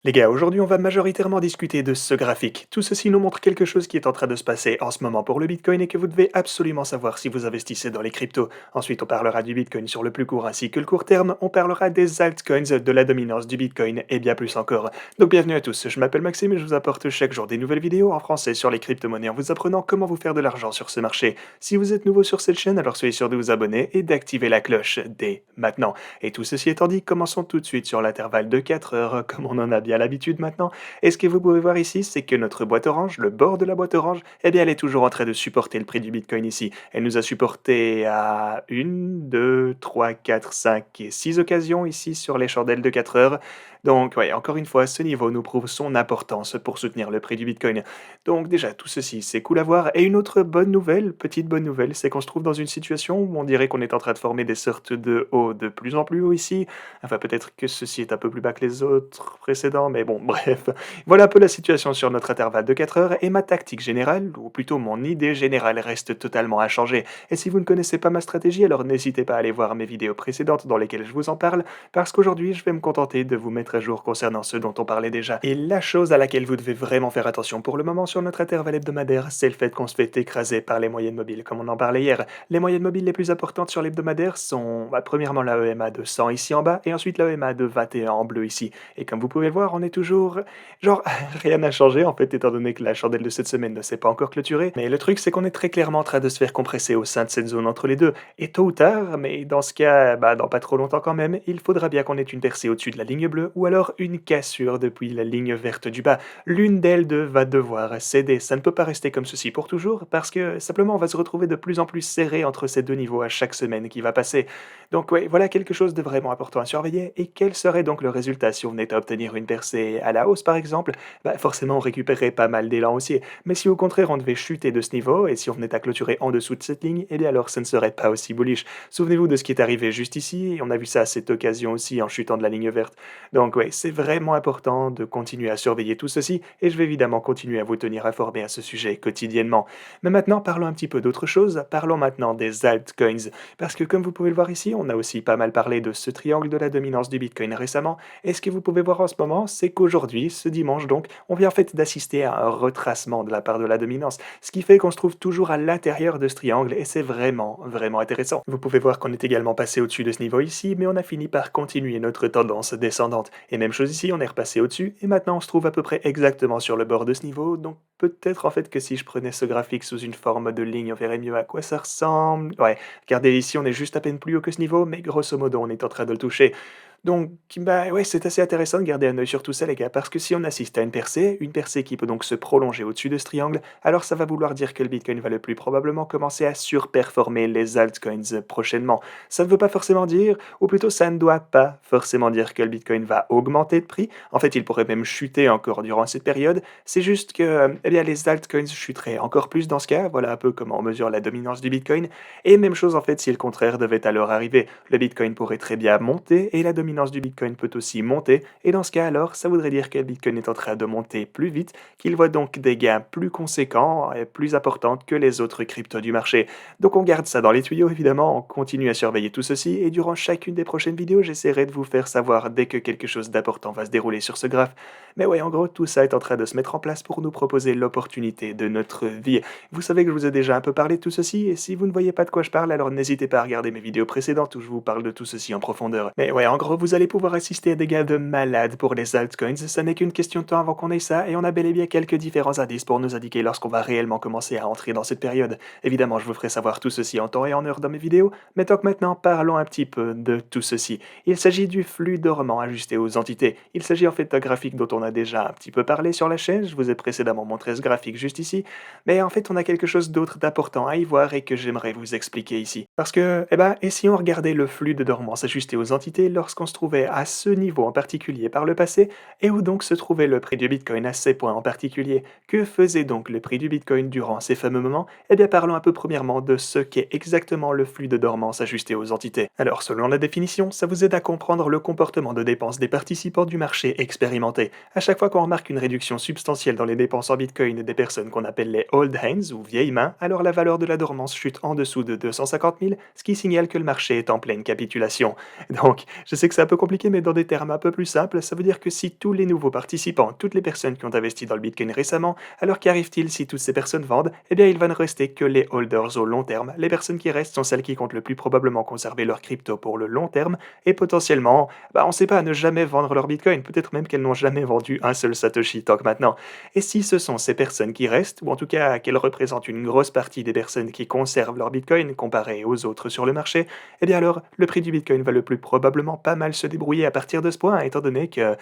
Les gars, aujourd'hui on va majoritairement discuter de ce graphique. Tout ceci nous montre quelque chose qui est en train de se passer en ce moment pour le Bitcoin et que vous devez absolument savoir si vous investissez dans les cryptos. Ensuite on parlera du Bitcoin sur le plus court ainsi que le court terme, on parlera des altcoins, de la dominance du Bitcoin et bien plus encore. Donc bienvenue à tous, je m'appelle Maxime et je vous apporte chaque jour des nouvelles vidéos en français sur les crypto-monnaies en vous apprenant comment vous faire de l'argent sur ce marché. Si vous êtes nouveau sur cette chaîne, alors soyez sûr de vous abonner et d'activer la cloche dès maintenant. Et tout ceci étant dit, commençons tout de suite sur l'intervalle de 4 heures, comme on en a bien l'habitude maintenant. Et ce que vous pouvez voir ici, c'est que notre boîte orange, le bord de la boîte orange, eh bien elle est toujours en train de supporter le prix du Bitcoin ici. Elle nous a supporté à une, 2, 3, 4, 5 et 6 occasions ici sur les chandelles de 4 heures. Donc ouais, encore une fois, ce niveau nous prouve son importance pour soutenir le prix du Bitcoin. Donc déjà, tout ceci, c'est cool à voir. Et une autre bonne nouvelle, petite bonne nouvelle, c'est qu'on se trouve dans une situation où on dirait qu'on est en train de former des sortes de hauts de plus en plus haut ici. Enfin, peut-être que ceci est un peu plus bas que les autres précédents, mais bon, bref. Voilà un peu la situation sur notre intervalle de 4 heures, et ma tactique générale, ou plutôt mon idée générale, reste totalement inchangée. Et si vous ne connaissez pas ma stratégie, alors n'hésitez pas à aller voir mes vidéos précédentes dans lesquelles je vous en parle, parce qu'aujourd'hui, je vais me contenter de vous mettre à jour concernant ce dont on parlait déjà. Et la chose à laquelle vous devez vraiment faire attention pour le moment sur notre intervalle hebdomadaire, c'est le fait qu'on se fait écraser par les moyennes mobiles, comme on en parlait hier. Les moyennes mobiles les plus importantes sur l'hebdomadaire sont, premièrement la EMA de 100 ici en bas, et ensuite la EMA de 21 en bleu ici. Et comme vous pouvez le voir, on est toujours... Genre, rien n'a changé en fait, étant donné que la chandelle de cette semaine ne s'est pas encore clôturée. Mais le truc, c'est qu'on est très clairement en train de se faire compresser au sein de cette zone entre les deux. Et tôt ou tard, mais dans ce cas, dans pas trop longtemps quand même, il faudra bien qu'on ait une percée au-dessus de la ligne bleue, ou alors une cassure depuis la ligne verte du bas. L'une d'elles deux va devoir céder. Ça ne peut pas rester comme ceci pour toujours, parce que simplement on va se retrouver de plus en plus serré entre ces deux niveaux à chaque semaine qui va passer. Donc ouais, voilà quelque chose de vraiment important à surveiller. Et quel serait donc le résultat si on venait à obtenir une percée à la hausse par exemple? Forcément on récupérerait pas mal d'élan aussi. Mais si au contraire on devait chuter de ce niveau, et si on venait à clôturer en dessous de cette ligne, eh bien alors ce ne serait pas aussi bullish. Souvenez-vous de ce qui est arrivé juste ici, et on a vu ça à cette occasion aussi en chutant de la ligne verte. Donc ouais, c'est vraiment important de continuer à surveiller tout ceci, et je vais évidemment continuer à vous tenir informé à ce sujet quotidiennement. Mais maintenant, parlons un petit peu d'autre chose, parlons maintenant des altcoins. Parce que comme vous pouvez le voir ici, on a aussi pas mal parlé de ce triangle de la dominance du Bitcoin récemment, et ce que vous pouvez voir en ce moment, c'est qu'aujourd'hui, ce dimanche donc, on vient en fait d'assister à un retracement de la part de la dominance, ce qui fait qu'on se trouve toujours à l'intérieur de ce triangle, et c'est vraiment, vraiment intéressant. Vous pouvez voir qu'on est également passé au-dessus de ce niveau ici, mais on a fini par continuer notre tendance descendante. Et même chose ici, on est repassé au-dessus, et maintenant on se trouve à peu près exactement sur le bord de ce niveau, donc peut-être en fait que si je prenais ce graphique sous une forme de ligne, on verrait mieux à quoi ça ressemble. Ouais, regardez ici, on est juste à peine plus haut que ce niveau, mais grosso modo, on est en train de le toucher. Donc, ouais, c'est assez intéressant de garder un œil sur tout ça, les gars, parce que si on assiste à une percée qui peut donc se prolonger au-dessus de ce triangle, alors ça va vouloir dire que le Bitcoin va le plus probablement commencer à surperformer les altcoins prochainement. Ça ne veut pas forcément dire, ou plutôt ça ne doit pas forcément dire que le Bitcoin va augmenter de prix. En fait, il pourrait même chuter encore durant cette période. C'est juste que, eh bien, les altcoins chuteraient encore plus dans ce cas. Voilà un peu comment on mesure la dominance du Bitcoin. Et même chose en fait si le contraire devait alors arriver. Le Bitcoin pourrait très bien monter et la dominance du Bitcoin peut aussi monter. Et dans ce cas alors, ça voudrait dire que le Bitcoin est en train de monter plus vite, qu'il voit donc des gains plus conséquents et plus importants que les autres cryptos du marché. Donc on garde ça dans les tuyaux évidemment, on continue à surveiller tout ceci et durant chacune des prochaines vidéos, j'essaierai de vous faire savoir dès que quelque chose d'important va se dérouler sur ce graphe. Mais ouais, en gros, tout ça est en train de se mettre en place pour nous proposer l'opportunité de notre vie. Vous savez que je vous ai déjà un peu parlé de tout ceci, et si vous ne voyez pas de quoi je parle, alors n'hésitez pas à regarder mes vidéos précédentes où je vous parle de tout ceci en profondeur. Mais ouais, en gros, vous allez pouvoir assister à des gains de malade pour les altcoins, ça n'est qu'une question de temps avant qu'on ait ça, et on a bel et bien quelques différents indices pour nous indiquer lorsqu'on va réellement commencer à entrer dans cette période. Évidemment, je vous ferai savoir tout ceci en temps et en heure dans mes vidéos, mais tant que maintenant, parlons un petit peu de tout ceci. Il s'agit du flux dormant ajusté aux entités. Il s'agit en fait d'un graphique dont on a déjà un petit peu parlé sur la chaîne, je vous ai précédemment montré ce graphique juste ici, mais en fait on a quelque chose d'autre d'important à y voir et que j'aimerais vous expliquer ici. Parce que, et si on regardait le flux de dormance ajusté aux entités lorsqu'on se trouvait à ce niveau en particulier par le passé, et où donc se trouvait le prix du Bitcoin à ces points en particulier, que faisait donc le prix du Bitcoin durant ces fameux moments? Eh bien parlons un peu premièrement de ce qu'est exactement le flux de dormance ajusté aux entités. Alors selon la définition, ça vous aide à comprendre le comportement de dépenses des participants du marché expérimenté. À chaque fois qu'on remarque une réduction substantielle dans les dépenses en Bitcoin des personnes qu'on appelle les old hands ou vieilles mains, alors la valeur de la dormance chute en dessous de 250 000, ce qui signale que le marché est en pleine capitulation. Donc, je sais que c'est un peu compliqué, mais dans des termes un peu plus simples, ça veut dire que si tous les nouveaux participants, toutes les personnes qui ont investi dans le Bitcoin récemment, alors qu'arrive-t-il si toutes ces personnes vendent? Eh bien, il va ne rester que les holders au long terme. Les personnes qui restent sont celles qui comptent le plus probablement conserver leur crypto pour le long terme et potentiellement, on ne sait pas, ne jamais vendre leur Bitcoin. Peut-être même qu'elles n'ont jamais vendu un seul Satoshi tant que maintenant. Et si ce sont ces personnes qui restent, ou en tout cas qu'elles représentent une grosse partie des personnes qui conservent leur Bitcoin comparé aux autres sur le marché, eh bien alors le prix du Bitcoin va le plus probablement pas mal se débrouiller à partir de ce point, étant donné que,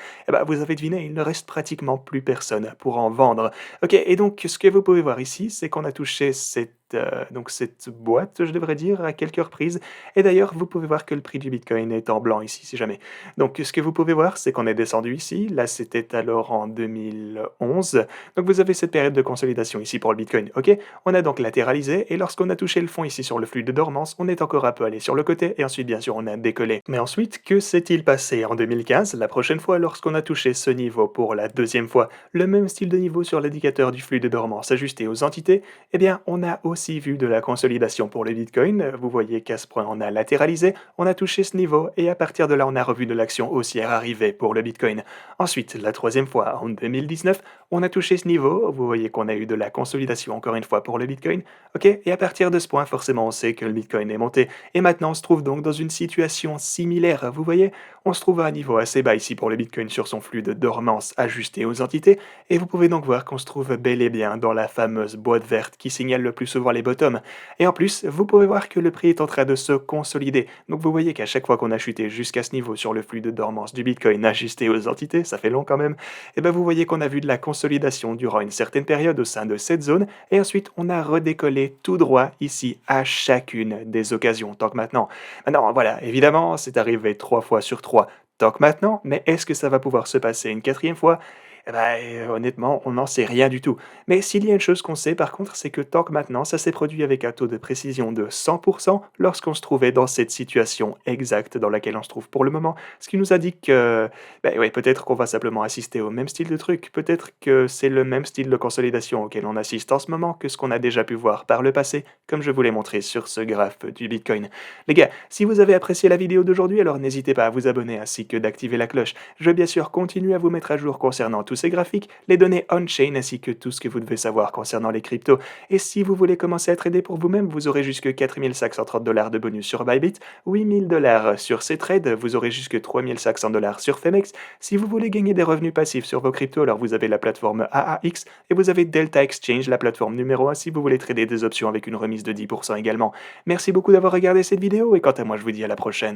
vous avez deviné, il ne reste pratiquement plus personne pour en vendre. Ok, et donc ce que vous pouvez voir ici, c'est qu'on a touché cette boîte, je devrais dire, à quelques reprises. Et d'ailleurs, vous pouvez voir que le prix du Bitcoin est en blanc ici, si jamais. Donc ce que vous pouvez voir, c'est qu'on est descendu ici. Là, c'était alors en 2011. Donc vous avez cette période de consolidation ici pour le Bitcoin. Ok, on a donc latéralisé et lorsqu'on a touché le fond ici sur le flux de dormance, on est encore un peu allé sur le côté et ensuite bien sûr on a décollé. Mais ensuite, que s'est-il passé en 2015, la prochaine fois lorsqu'on a touché ce niveau pour la deuxième fois, le même style de niveau sur l'indicateur du flux de dormance ajusté aux entités? Eh bien, on a aussi vu de la consolidation pour le Bitcoin. Vous voyez qu'à ce point on a latéralisé, on a touché ce niveau et à partir de là on a revu de l'action haussière arriver pour le Bitcoin. Ensuite, la troisième fois en 2019, on a touché ce niveau, vous voyez qu'on a eu de la consolidation encore une fois pour le Bitcoin, ok? Et à partir de ce point, forcément, on sait que le Bitcoin est monté. Et maintenant, on se trouve donc dans une situation similaire, vous voyez? On se trouve à un niveau assez bas ici pour le Bitcoin sur son flux de dormance ajusté aux entités, et vous pouvez donc voir qu'on se trouve bel et bien dans la fameuse boîte verte qui signale le plus souvent les bottoms. Et en plus, vous pouvez voir que le prix est en train de se consolider. Donc vous voyez qu'à chaque fois qu'on a chuté jusqu'à ce niveau sur le flux de dormance du Bitcoin ajusté aux entités, ça fait long quand même, et bien vous voyez qu'on a vu de la consolidation durant une certaine période au sein de cette zone, et ensuite on a redécollé tout droit ici à chacune des occasions, tant que maintenant. Maintenant, voilà, évidemment, c'est arrivé 3 fois sur 3, tant que maintenant, mais est-ce que ça va pouvoir se passer une quatrième fois? Honnêtement, on n'en sait rien du tout. Mais s'il y a une chose qu'on sait par contre, c'est que tant que maintenant, ça s'est produit avec un taux de précision de 100% lorsqu'on se trouvait dans cette situation exacte dans laquelle on se trouve pour le moment. Ce qui nous indique que, ouais, peut-être qu'on va simplement assister au même style de truc, peut-être que c'est le même style de consolidation auquel on assiste en ce moment que ce qu'on a déjà pu voir par le passé, comme je vous l'ai montré sur ce graphe du Bitcoin. Les gars, si vous avez apprécié la vidéo d'aujourd'hui, alors n'hésitez pas à vous abonner ainsi que d'activer la cloche. Je vais bien sûr continuer à vous mettre à jour concernant tous ces graphiques, les données on-chain ainsi que tout ce que vous devez savoir concernant les cryptos. Et si vous voulez commencer à trader pour vous-même, vous aurez jusque 4530 dollars de bonus sur Bybit, 8000 dollars sur Ctrade, vous aurez jusque 3500 dollars sur Femex. Si vous voulez gagner des revenus passifs sur vos cryptos, alors vous avez la plateforme AAX et vous avez Delta Exchange, la plateforme numéro 1 si vous voulez trader des options avec une remise de 10% également. Merci beaucoup d'avoir regardé cette vidéo et quant à moi je vous dis à la prochaine.